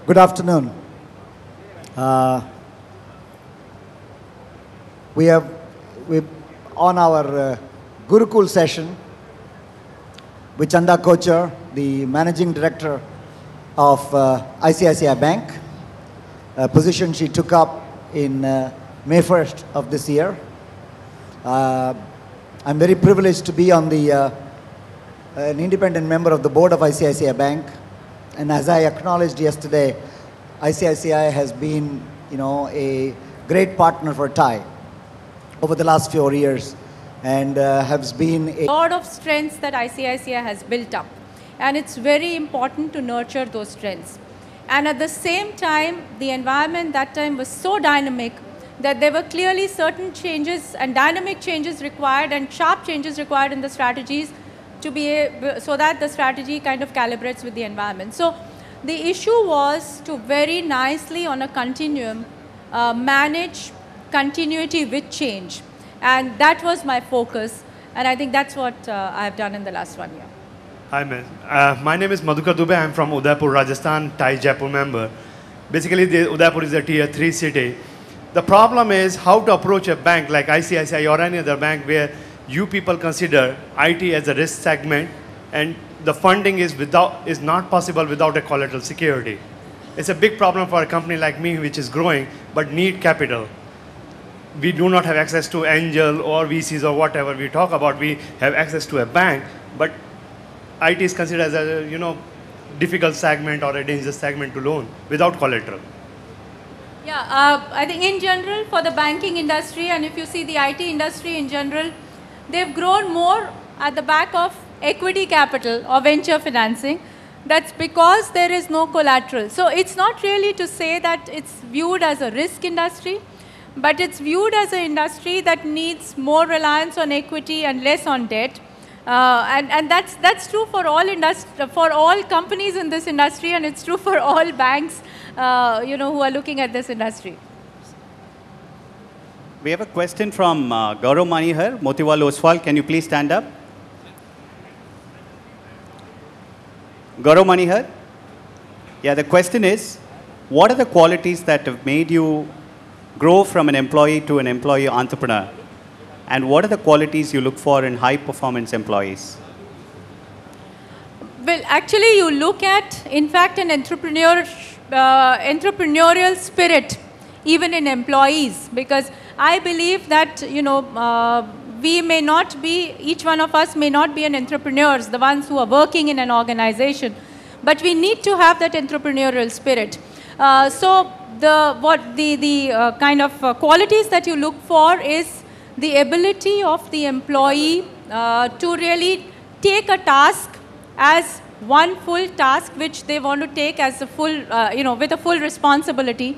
Good afternoon. We're on our Gurukul session with Chanda Kochhar, the Managing Director of ICICI Bank, a position she took up in May 1st of this year. I'm very privileged to be on the an independent member of the board of ICICI Bank, and as I acknowledged yesterday, ICICI has been, a great partner for Thai over the last 4 years, and has been a lot of strengths that ICICI has built up, and it's very important to nurture those strengths. And at the same time, the environment that time was so dynamic that there were clearly certain changes and dynamic changes required and sharp changes required in the strategies to be so that the strategy kind of calibrates with the environment. So the issue was to very nicely on a continuum manage continuity with change, and that was my focus, and I think that's what I've done in the last 1 year. Hi, ma'am. My name is Madhukar Dubey. I'm from Udaipur, Rajasthan, Thai Jaipur member. Basically, Udaipur is a tier 3 city. The problem is how to approach a bank like ICICI or any other bank where you people consider IT as a risk segment and the funding is not possible without a collateral security. It's a big problem for a company like me which is growing but need capital. We do not have access to angel or VCs or whatever we talk about. We have access to a bank, but IT is considered as a difficult segment or a dangerous segment to loan without collateral. Yeah, I think in general for the banking industry, and if you see the IT industry in general, they've grown more at the back of equity capital or venture financing. That's because there is no collateral. So it's not really to say that it's viewed as a risk industry, but it's viewed as an industry that needs more reliance on equity and less on debt. And that's true for all companies in this industry, and it's true for all banks who are looking at this industry. We have a question from Gaurav Manihar, Motiwal Oswal. Can you please stand up? Gaurav Manihar? Yeah, the question is, what are the qualities that have made you grow from an employee to an employee entrepreneur? And what are the qualities you look for in high-performance employees? Well, actually, you look at, in fact, an entrepreneurial spirit, even in employees, because I believe that, we may not be, each one of us may not be an entrepreneurs, the ones who are working in an organization, but we need to have that entrepreneurial spirit. So the kind of qualities that you look for is the ability of the employee to really take a task as one full task which they want to take as a full, with a full responsibility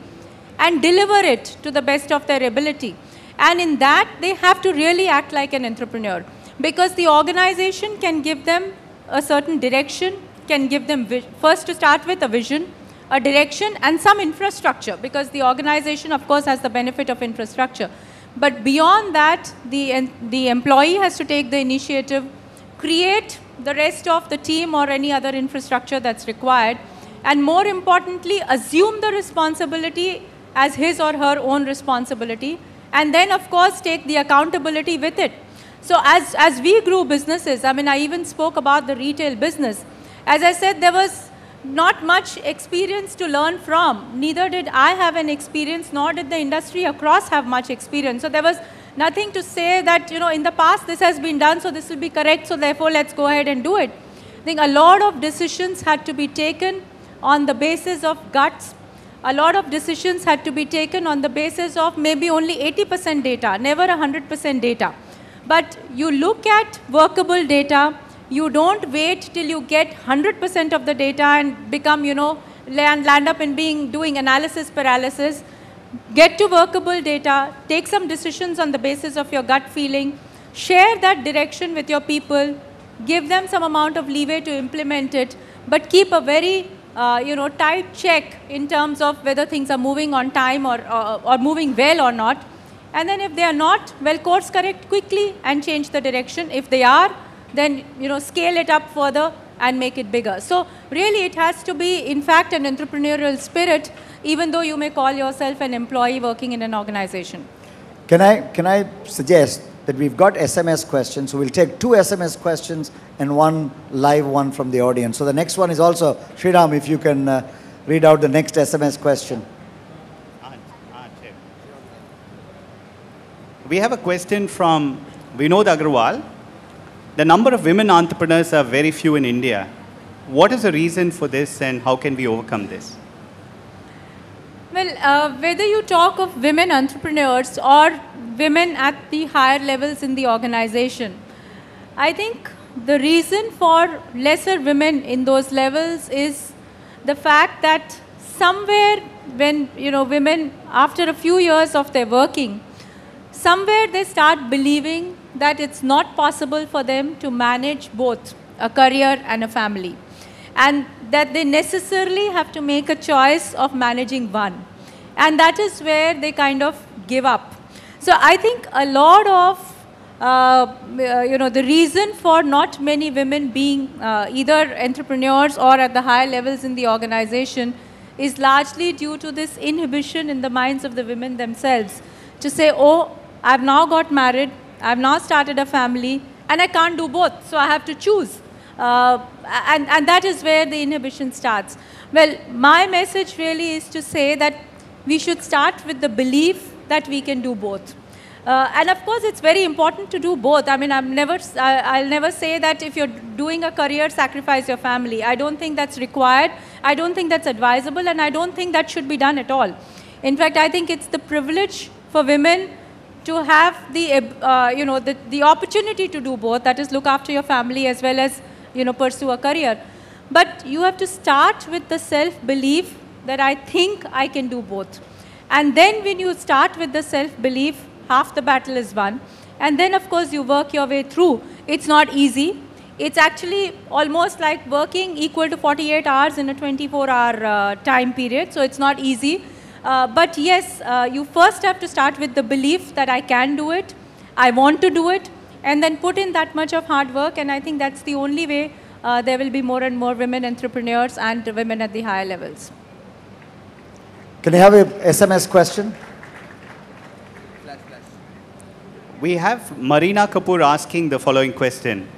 and deliver it to the best of their ability. And in that, they have to really act like an entrepreneur, because the organization can give them a certain direction, can give them, first to start with, a vision, a direction, and some infrastructure, because the organization, of course, has the benefit of infrastructure. But beyond that, the employee has to take the initiative, create the rest of the team or any other infrastructure that's required, and more importantly, assume the responsibility as his or her own responsibility, and then, of course, take the accountability with it. So as we grew businesses, I even spoke about the retail business. As I said, there was not much experience to learn from. Neither did I have an experience, nor did the industry across have much experience. So there was nothing to say that, in the past this has been done, so this will be correct, so therefore let's go ahead and do it. I think a lot of decisions had to be taken on the basis of guts. A lot of decisions had to be taken on the basis of maybe only 80% data, never 100% data. But you look at workable data. You don't wait till you get 100% of the data and become, land up in doing analysis paralysis. Get to workable data, take some decisions on the basis of your gut feeling, share that direction with your people, give them some amount of leeway to implement it, but keep a very tight check in terms of whether things are moving on time or moving well or not. And then if they are not, well, course correct quickly and change the direction. If they are, then scale it up further and make it bigger. So really it has to be, in fact, an entrepreneurial spirit, even though you may call yourself an employee working in an organization. Can I suggest that we've got SMS questions, so we'll take 2 SMS questions and 1 live one from the audience. So the next one is also, Sriram, if you can read out the next SMS question. We have a question from Vinod Agarwal. The number of women entrepreneurs are very few in India. What is the reason for this and how can we overcome this? Well, whether you talk of women entrepreneurs or women at the higher levels in the organization, I think the reason for lesser women in those levels is the fact that somewhere when, women, after a few years of their working, somewhere they start believing that it's not possible for them to manage both a career and a family, and that they necessarily have to make a choice of managing one. And that is where they kind of give up. So I think a lot of, the reason for not many women being either entrepreneurs or at the higher levels in the organization is largely due to this inhibition in the minds of the women themselves to say, oh, I've now got married, I've now started a family, and I can't do both, so I have to choose. And that is where the inhibition starts. Well, my message really is to say that we should start with the belief that we can do both. And of course, it's very important to do both. I mean, I'll never say that if you're doing a career, sacrifice your family. I don't think that's required. I don't think that's advisable, and I don't think that should be done at all. In fact, I think it's the privilege for women to have the opportunity to do both, that is, look after your family as well as, pursue a career. But you have to start with the self-belief that I think I can do both. And then when you start with the self-belief, half the battle is won. And then, of course, you work your way through. It's not easy. It's actually almost like working equal to 48 hours in a 24-hour time period. So it's not easy. But yes, you first have to start with the belief that I can do it, I want to do it, and then put in that much of hard work. And I think that's the only way there will be more and more women entrepreneurs and women at the higher levels. Can I have a SMS question? We have Marina Kapoor asking the following question.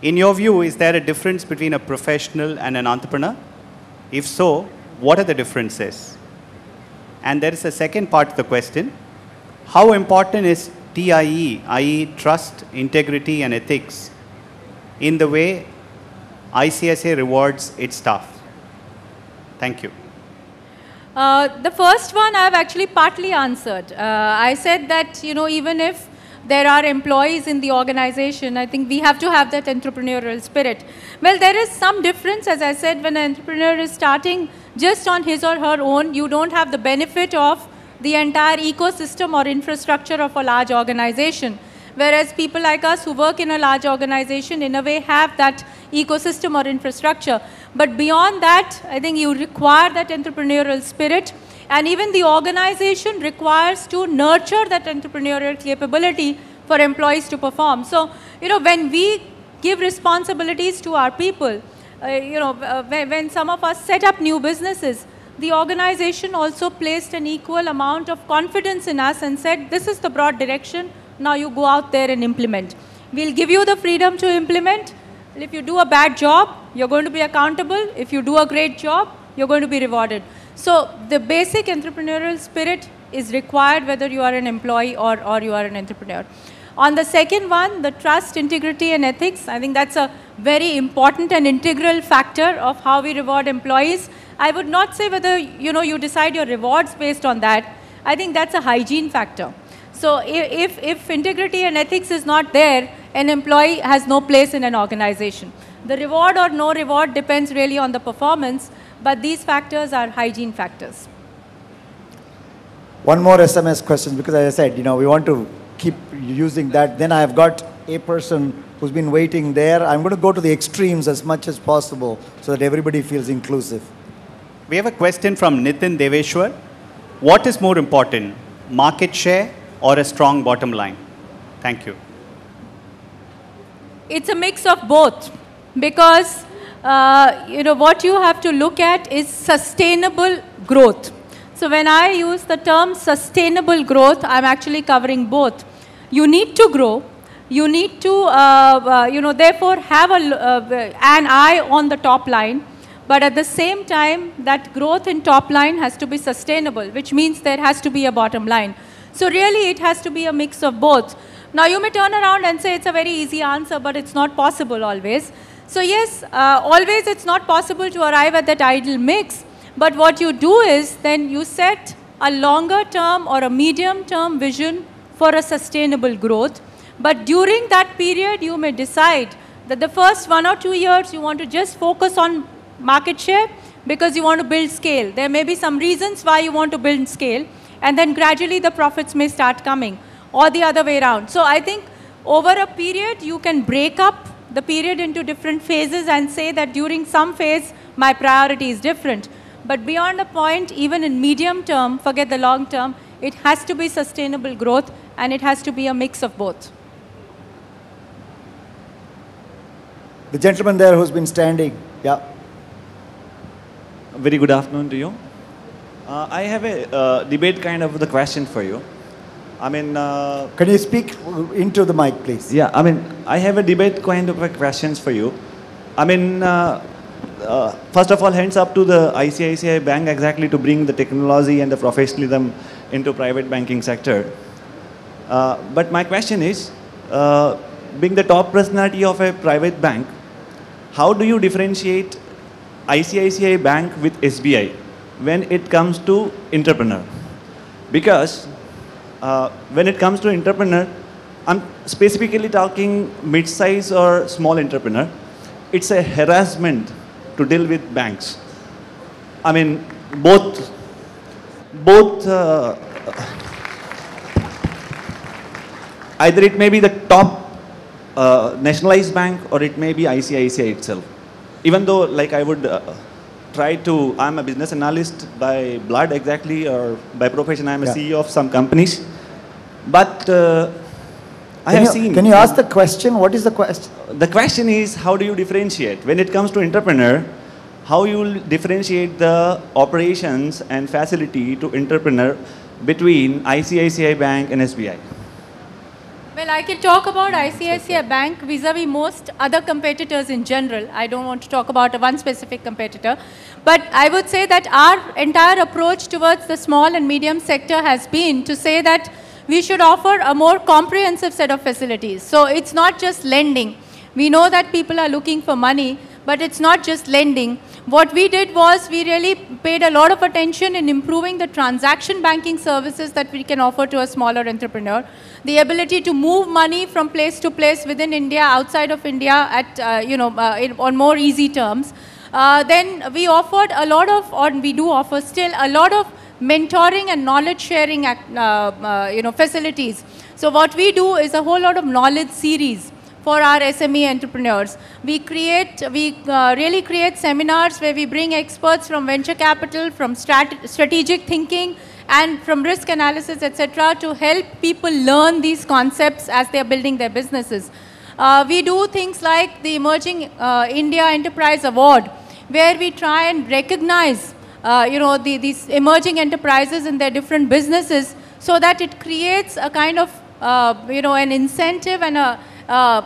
In your view, is there a difference between a professional and an entrepreneur? If so, what are the differences? And there is a second part to the question. How important is TIE, i.e. trust, integrity and ethics, in the way ICICI rewards its staff? Thank you. The first one I've actually partly answered. I said that, even if there are employees in the organization, I think we have to have that entrepreneurial spirit. Well, there is some difference, as I said, when an entrepreneur is starting just on his or her own, you don't have the benefit of the entire ecosystem or infrastructure of a large organization. Whereas people like us who work in a large organization, in a way, have that ecosystem or infrastructure. But beyond that, I think you require that entrepreneurial spirit. And even the organization requires to nurture that entrepreneurial capability for employees to perform. So, when we give responsibilities to our people, when some of us set up new businesses, the organization also placed an equal amount of confidence in us and said, this is the broad direction, now you go out there and implement. We'll give you the freedom to implement. If you do a bad job, you're going to be accountable. If you do a great job, you're going to be rewarded. So the basic entrepreneurial spirit is required whether you are an employee or you are an entrepreneur. On the second one, the trust, integrity and ethics, I think that's a very important and integral factor of how we reward employees. I would not say whether you decide your rewards based on that. I think that's a hygiene factor. So if integrity and ethics is not there, an employee has no place in an organization. The reward or no reward depends really on the performance, but these factors are hygiene factors. One more SMS question, because as I said, we want to keep using that. Then I've got a person who's been waiting there. I'm going to go to the extremes as much as possible so that everybody feels inclusive. We have a question from Nitin Deveshwar. What is more important, market share or a strong bottom line? Thank you. It's a mix of both, because what you have to look at is sustainable growth. So when I use the term sustainable growth, I'm actually covering both. You need to grow. You need to, therefore have an eye on the top line. But at the same time, that growth in top line has to be sustainable, which means there has to be a bottom line. So really, it has to be a mix of both. Now, you may turn around and say it's a very easy answer, but it's not possible always. So yes, always it's not possible to arrive at that ideal mix. But what you do is then you set a longer term or a medium term vision for a sustainable growth. But during that period, you may decide that the first 1 or 2 years you want to just focus on market share because you want to build scale. There may be some reasons why you want to build scale, and then gradually the profits may start coming, or the other way around. So I think over a period, you can break up the period into different phases and say that during some phase, my priority is different. But beyond a point, even in medium term, forget the long term, it has to be sustainable growth, and it has to be a mix of both. The gentleman there who's been standing, yeah. Very good afternoon to you. I have a debate kind of the question for you. I mean... Can you speak into the mic, please? Yeah, I mean, I have a debate kind of a questions for you. I mean, first of all, hands up to the ICICI Bank exactly to bring the technology and the professionalism into private banking sector. But my question is, being the top personality of a private bank, how do you differentiate ICICI Bank with SBI when it comes to entrepreneur? Because when it comes to entrepreneur, I'm specifically talking mid-size or small entrepreneur. It's a harassment to deal with banks. I mean, both either it may be the top nationalized bank or it may be ICICI itself. Even though, like, I would try to, I'm a business analyst by blood exactly, or by profession I'm a CEO of some companies. But I have seen... Can you ask the question? What is the question? The question is, how do you differentiate? When it comes to entrepreneur, how you will differentiate the operations and facility to entrepreneur between ICICI Bank and SBI? Well, I can talk about ICICI Bank vis-a-vis most other competitors in general. I don't want to talk about one specific competitor. But I would say that our entire approach towards the small and medium sector has been to say that we should offer a more comprehensive set of facilities. So it's not just lending. We know that people are looking for money, but it's not just lending. What we did was we really paid a lot of attention in improving the transaction banking services that we can offer to a smaller entrepreneur. The ability to move money from place to place within India, outside of India at, on more easy terms. Then we offered a lot of, or we do offer still, a lot of mentoring and knowledge sharing facilities. So what we do is a whole lot of knowledge series for our SME entrepreneurs. We really create seminars where we bring experts from venture capital, from strategic thinking, and from risk analysis, etc., to help people learn these concepts as they are building their businesses. We do things like the Emerging India Enterprise Award, where we try and recognize these emerging enterprises in their different businesses, so that it creates a kind of an incentive and a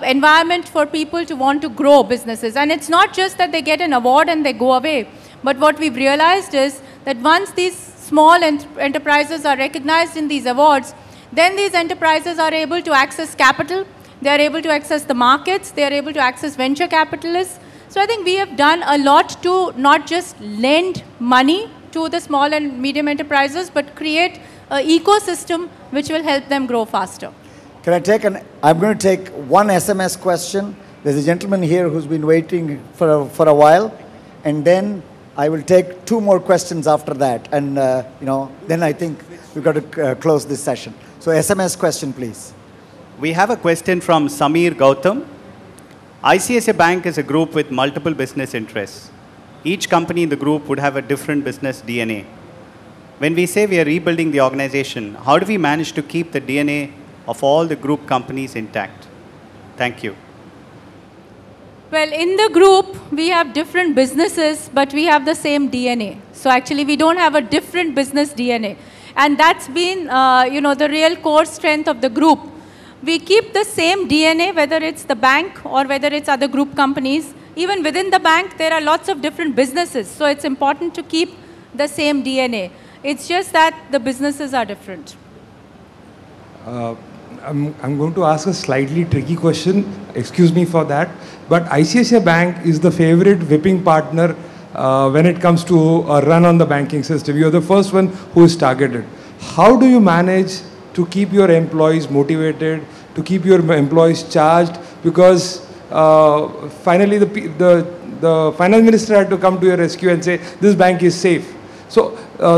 environment for people to want to grow businesses. And it's not just that they get an award and they go away, but what we've realized is that once these small enterprises are recognized in these awards, then these enterprises are able to access capital, they are able to access the markets, they are able to access venture capitalists. So I think we have done a lot to not just lend money to the small and medium enterprises, but create an ecosystem which will help them grow faster. Can I take I'm going to take one SMS question. There's a gentleman here who's been waiting for a while, and then I will take 2 more questions after that, and then I think we've got to close this session. So SMS question, please. We have a question from Samir Gautam. ICICI Bank is a group with multiple business interests. Each company in the group would have a different business DNA. When we say we are rebuilding the organization, how do we manage to keep the DNA of all the group companies intact? Thank you. Well, in the group, we have different businesses, but we have the same DNA. So actually, we don't have a different business DNA. And that's been, the real core strength of the group. We keep the same DNA, whether it's the bank or whether it's other group companies. Even within the bank, there are lots of different businesses. So it's important to keep the same DNA. It's just that the businesses are different. I'm going to ask a slightly tricky question. Excuse me for that. But ICICI Bank is the favorite whipping partner when it comes to a run on the banking system. You're the first one who is targeted. How do you manage to keep your employees motivated, to keep your employees charged? Because finally the finance minister had to come to your rescue and say, this bank is safe. So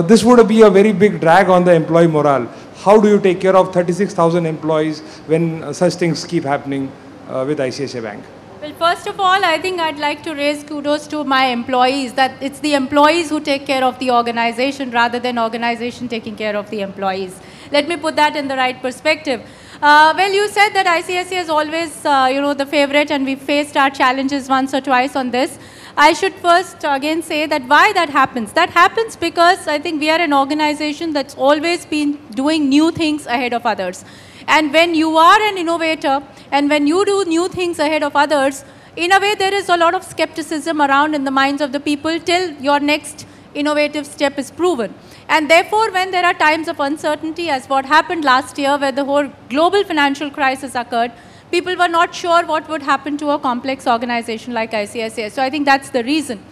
this would be a very big drag on the employee morale. How do you take care of 36,000 employees when such things keep happening with ICICI Bank? Well, first of all, I think I'd like to raise kudos to my employees, that it's the employees who take care of the organization rather than organization taking care of the employees. Let me put that in the right perspective. Well, you said that ICICI is always, the favorite, and we faced our challenges once or twice on this. I should first again say that why that happens. That happens because I think we are an organization that's always been doing new things ahead of others. And when you are an innovator and when you do new things ahead of others, in a way there is a lot of skepticism around in the minds of the people till your next innovative step is proven. And therefore, when there are times of uncertainty, as what happened last year where the whole global financial crisis occurred, people were not sure what would happen to a complex organization like ICICI. So I think that's the reason.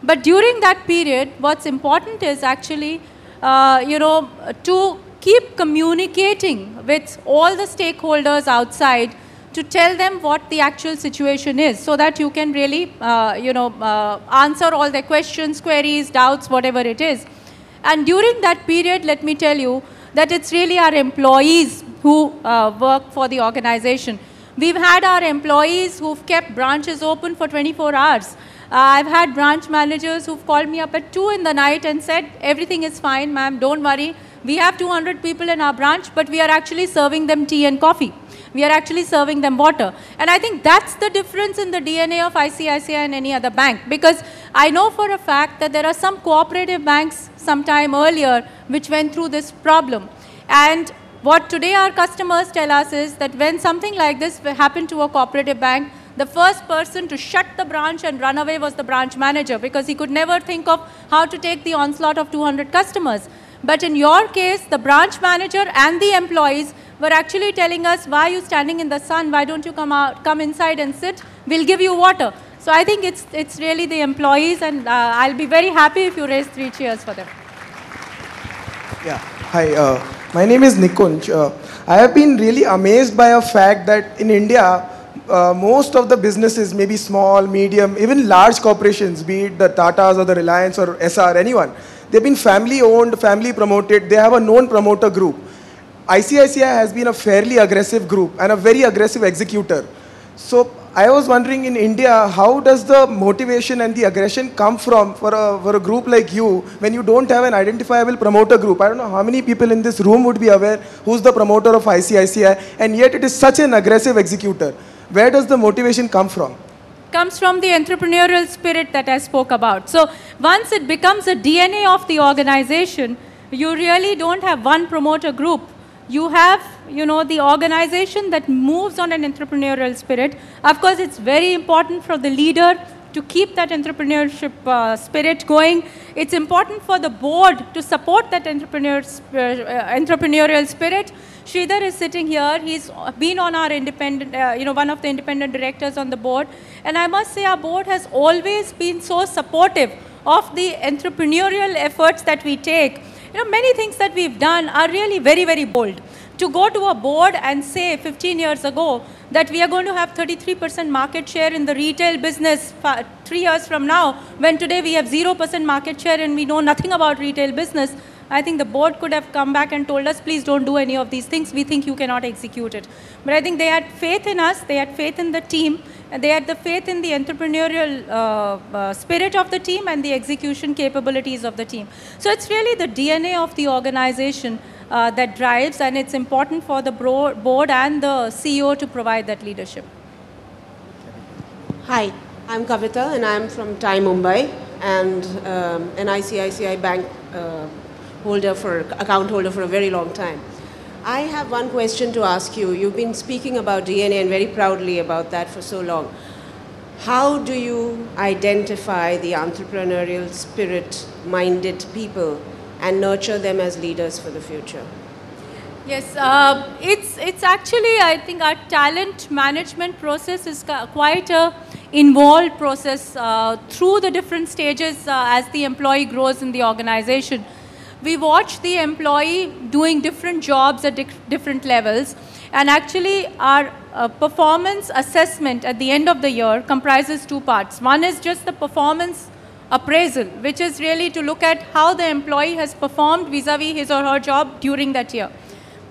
But during that period, what's important is actually, to keep communicating with all the stakeholders outside to tell them what the actual situation is so that you can really, answer all their questions, queries, doubts, whatever it is. And during that period, let me tell you that it's really our employees who work for the organization. We've had our employees who've kept branches open for 24 hours. I've had branch managers who've called me up at 2 in the night and said, everything is fine, ma'am, don't worry. We have 200 people in our branch, but we are actually serving them tea and coffee. We are actually serving them water. And I think that's the difference in the DNA of ICICI and any other bank. Because I know for a fact that there are some cooperative banks sometime earlier which went through this problem. And what today our customers tell us is that when something like this happened to a cooperative bank, the first person to shut the branch and run away was the branch manager because he could never think of how to take the onslaught of 200 customers. But in your case, the branch manager and the employees were actually telling us, why are you standing in the sun? Why don't you come inside and sit? We'll give you water. So I think it's really the employees, and I'll be very happy if you raise 3 cheers for them. Yeah. Hi, my name is Nikunj. I have been really amazed by a fact that in India, most of the businesses, maybe small, medium, even large corporations, be it the Tatas or the Reliance or SR, anyone, they've been family owned, family promoted, they have a known promoter group. ICICI has been a fairly aggressive group and a very aggressive executor. So I was wondering, in India, how does the motivation and the aggression come from for a group like you when you don't have an identifiable promoter group? I don't know how many people in this room would be aware who's the promoter of ICICI, and yet it is such an aggressive executor. Where does the motivation come from? Comes from the entrepreneurial spirit that I spoke about. So once it becomes a DNA of the organization, you really don't have one promoter group. You have, the organization that moves on an entrepreneurial spirit. Of course, it's very important for the leader to keep that entrepreneurship spirit going. It's important for the board to support that entrepreneurial spirit. Sridhar is sitting here. He's been on our independent, one of the independent directors on the board. And I must say our board has always been so supportive of the entrepreneurial efforts that we take. Many things that we've done are really very, very bold. To go to a board and say 15 years ago that we are going to have 33% market share in the retail business 3 years from now, when today we have 0% market share and we know nothing about retail business, I think the board could have come back and told us, please don't do any of these things. We think you cannot execute it. But I think they had faith in us. They had faith in the team. And they had the faith in the entrepreneurial spirit of the team and the execution capabilities of the team. So it's really the DNA of the organization that drives, and it's important for the board and the CEO to provide that leadership. Hi, I'm Kavita and I'm from Thai Mumbai and an ICICI bank account holder for a very long time. I have one question to ask you. You've been speaking about DNA and very proudly about that for so long. How do you identify the entrepreneurial spirit-minded people and nurture them as leaders for the future? Yes, it's actually, I think our talent management process is quite a involved process through the different stages as the employee grows in the organization. We watch the employee doing different jobs at different levels, and actually our performance assessment at the end of the year comprises two parts. One is just the performance appraisal, which is really to look at how the employee has performed vis-a-vis his or her job during that year.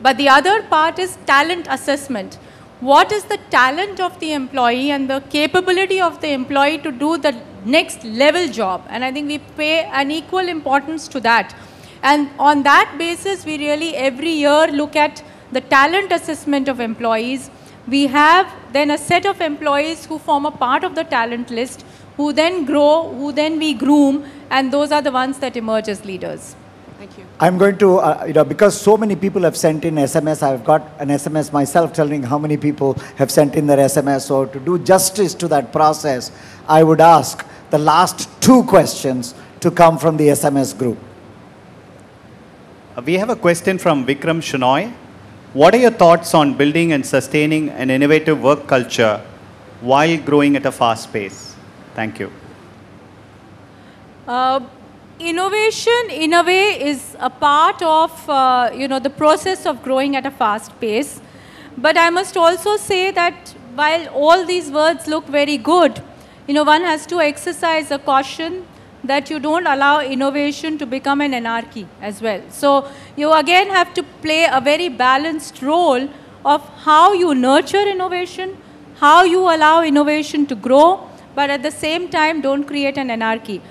But the other part is talent assessment. What is the talent of the employee and the capability of the employee to do the next level job? And I think we pay an equal importance to that. And on that basis, we really every year look at the talent assessment of employees. We have then a set of employees who form a part of the talent list, who then grow, who then we groom, and those are the ones that emerge as leaders. Thank you. I'm going to, because so many people have sent in SMS, I've got an SMS myself telling how many people have sent in their SMS. So to do justice to that process, I would ask the last two questions to come from the SMS group. We have a question from Vikram Shenoy. What are your thoughts on building and sustaining an innovative work culture while growing at a fast pace? Thank you. Innovation, in a way, is a part of the process of growing at a fast pace. But I must also say that while all these words look very good, one has to exercise a caution that you don't allow innovation to become an anarchy as well. So you again have to play a very balanced role of how you nurture innovation, how you allow innovation to grow, but at the same time don't create an anarchy.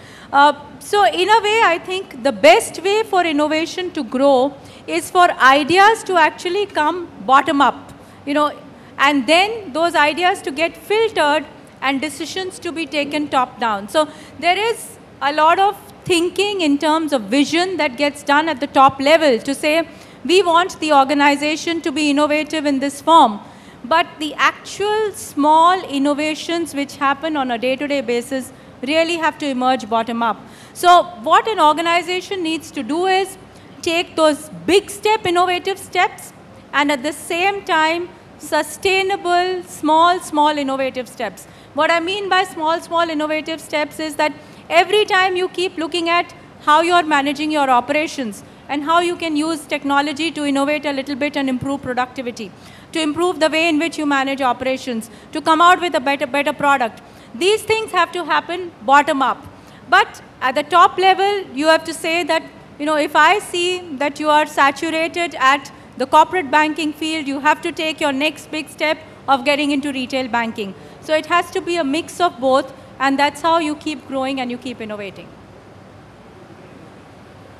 So in a way, I think the best way for innovation to grow is for ideas to actually come bottom up, and then those ideas to get filtered and decisions to be taken top down. So there is a lot of thinking in terms of vision that gets done at the top level to say, we want the organization to be innovative in this form. But the actual small innovations which happen on a day-to-day basis really have to emerge bottom up. So what an organization needs to do is take those big innovative steps, and at the same time, sustainable, small innovative steps. What I mean by small innovative steps is that every time you keep looking at how you're managing your operations and how you can use technology to innovate a little bit and improve productivity, to improve the way in which you manage operations, to come out with a better product. These things have to happen bottom up. But at the top level, you have to say that, if I see that you are saturated at the corporate banking field, you have to take your next big step of getting into retail banking. So it has to be a mix of both, and that's how you keep growing and you keep innovating.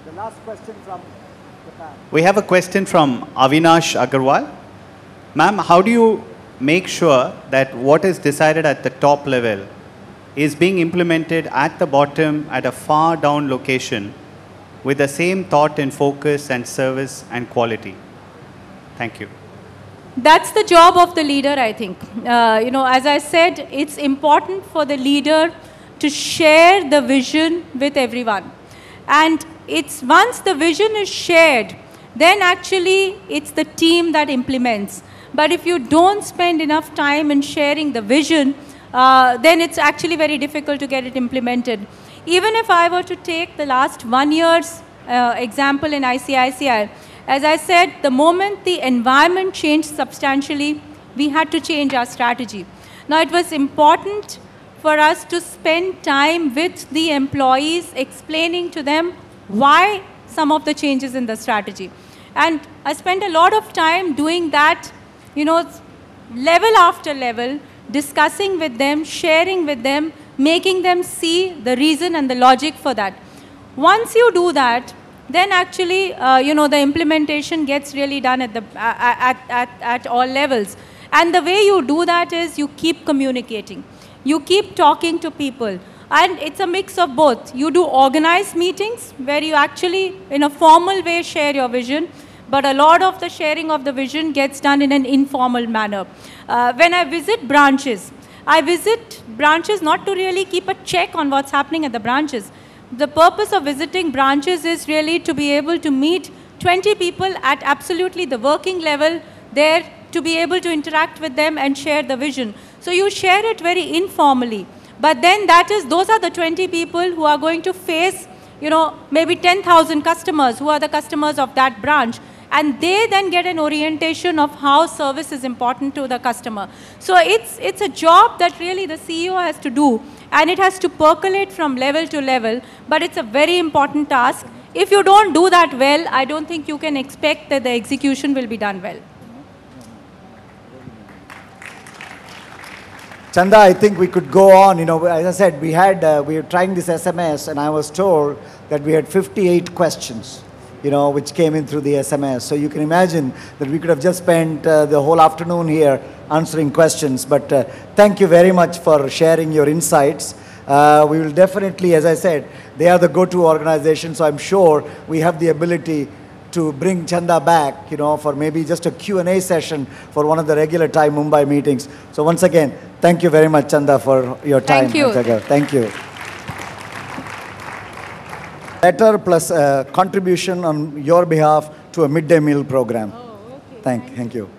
The last question from Japan. We have a question from Avinash Agarwal. Ma'am, how do you make sure that what is decided at the top level is being implemented at the bottom at a far down location with the same thought and focus and service and quality? Thank you. That's the job of the leader, I think. As I said, it's important for the leader to share the vision with everyone. And it's once the vision is shared, then actually it's the team that implements. But if you don't spend enough time in sharing the vision, then it's actually very difficult to get it implemented. Even if I were to take the last 1 year's example in ICICI, as I said, the moment the environment changed substantially, we had to change our strategy. Now, it was important for us to spend time with the employees, explaining to them why some of the changes in the strategy. And I spent a lot of time doing that, level after level, discussing with them, sharing with them, making them see the reason and the logic for that. Once you do that, then actually, the implementation gets really done at all levels. And the way you do that is you keep communicating. You keep talking to people. And it's a mix of both. You do organized meetings where you actually, in a formal way, share your vision. But a lot of the sharing of the vision gets done in an informal manner. When I visit branches not to really keep a check on what's happening at the branches. The purpose of visiting branches is really to be able to meet 20 people at absolutely the working level there, to be able to interact with them and share the vision. So you share it very informally. But then those are the 20 people who are going to face, maybe 10,000 customers who are the customers of that branch. And they then get an orientation of how service is important to the customer. So it's a job that really the CEO has to do. And it has to percolate from level to level. But it's a very important task. If you don't do that well, I don't think you can expect that the execution will be done well. Chanda, I think we could go on. As I said, we were trying this SMS, and I was told that we had 58 questions, which came in through the SMS. So you can imagine that we could have just spent the whole afternoon here answering questions. But thank you very much for sharing your insights. We will definitely, as I said, they are the go-to organization, so I'm sure we have the ability to bring Chanda back, for maybe just a Q&A session for one of the regular time Mumbai meetings. So once again, thank you very much, Chanda, for your time. Thank you. Thank you. Letter plus contribution on your behalf to a midday meal program. Oh, okay. Thank you.